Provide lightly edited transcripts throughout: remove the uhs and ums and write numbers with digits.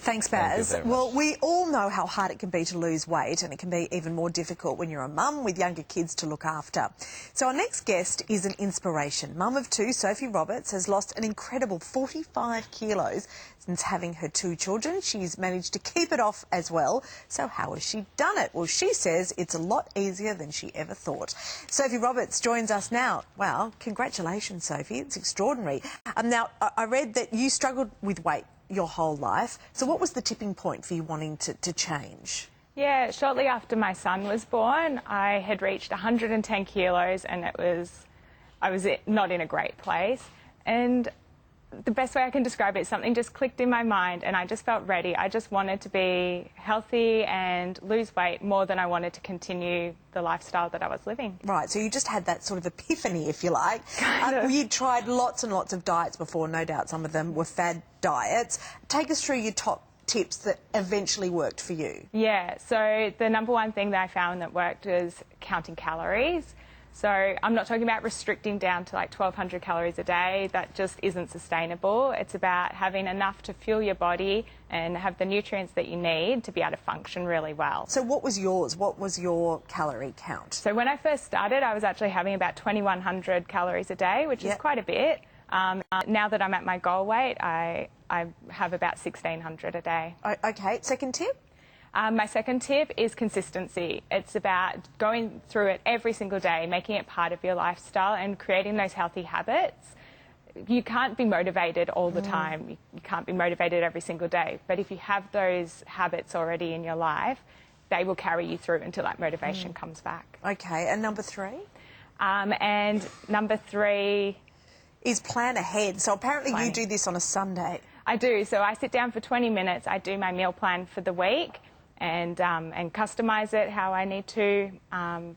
Thanks, Thank you Baz. very much. Well, we all know how hard it can be to lose weight, and it can be even more difficult when you're a mum with younger kids to look after. So our next guest is an inspiration. Mum of two, Sophie Roberts, has lost an incredible 45 kilos since having her two children. She's managed to keep it off as well. So how has she done it? Well, she says it's a lot easier than she ever thought. Sophie Roberts joins us now. Wow, congratulations, Sophie. It's extraordinary. Now, I read that you struggled with weight your whole life. So what was the tipping point for you wanting to change? Yeah, shortly after my son was born, I had reached 110 kilos and I was not in a great place. And the best way I can describe it, something just clicked in my mind and I just felt ready. I just wanted to be healthy and lose weight more than I wanted to continue the lifestyle that I was living. Right, so you just had that sort of epiphany, if you like. You tried lots and lots of diets before, no doubt some of them were fad diets. Take us through your top tips that eventually worked for you. Yeah, so the number one thing that I found that worked was counting calories. So I'm not talking about restricting down to like 1,200 calories a day. That just isn't sustainable. It's about having enough to fuel your body and have the nutrients that you need to be able to function really well. So what was yours? What was your calorie count? So when I first started, I was actually having about 2,100 calories a day, which is quite a bit. Now that I'm at my goal weight, I have about 1,600 a day. Okay, second tip? My second tip is consistency. It's about going through it every single day, making it part of your lifestyle and creating those healthy habits. You can't be motivated all the time. You can't be motivated every single day. But if you have those habits already in your life, they will carry you through until that motivation comes back. Okay, and number three? And number three is plan ahead. So apparently you do this on a Sunday. I do. So I sit down for 20 minutes. I do my meal plan for the week and customise it how I need to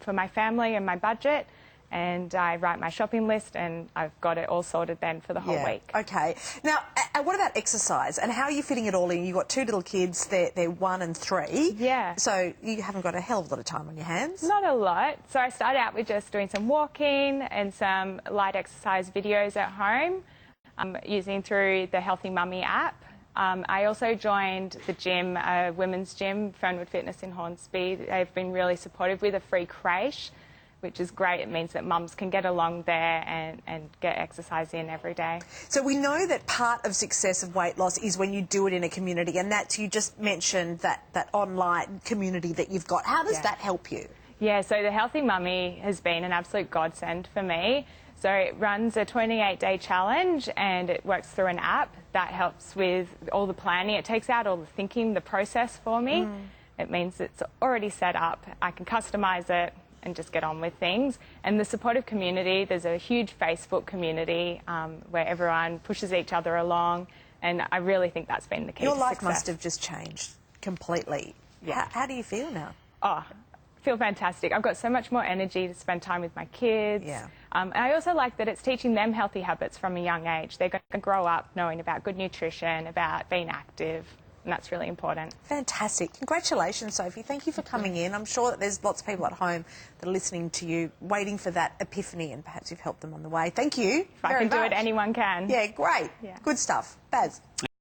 for my family and my budget. And I write my shopping list and I've got it all sorted then for the whole week. Okay. Now, what about exercise and how are you fitting it all in? You've got two little kids, they're 1 and 3. Yeah. So you haven't got a hell of a lot of time on your hands. Not a lot. So I started out with just doing some walking and some light exercise videos at home using through the Healthy Mummy app. I also joined the gym, a women's gym, Fernwood Fitness in Hornsby. They've been really supportive with a free creche, which is great. It means that mums can get along there and get exercise in every day. So we know that part of success of weight loss is when you do it in a community, and that's, you just mentioned that online community that you've got. How does that help you? Yeah, so the Healthy Mummy has been an absolute godsend for me. So it runs a 28-day challenge and it works through an app that helps with all the planning. It takes out all the thinking, the process for me. It means it's already set up. I can customise it and just get on with things. And the supportive community, there's a huge Facebook community where everyone pushes each other along, and I really think that's been the key to success. Your life must have just changed completely. Yeah. How do you feel now? Oh, I feel fantastic. I've got so much more energy to spend time with my kids. Yeah. And I also like that it's teaching them healthy habits from a young age. They're going to grow up knowing about good nutrition, about being active, and that's really important. Fantastic. Congratulations, Sophie. Thank you for coming in. I'm sure that there's lots of people at home that are listening to you, waiting for that epiphany, and perhaps you've helped them on the way. Thank you. If I can do it, anyone can. Yeah, great. Yeah. Good stuff. Baz.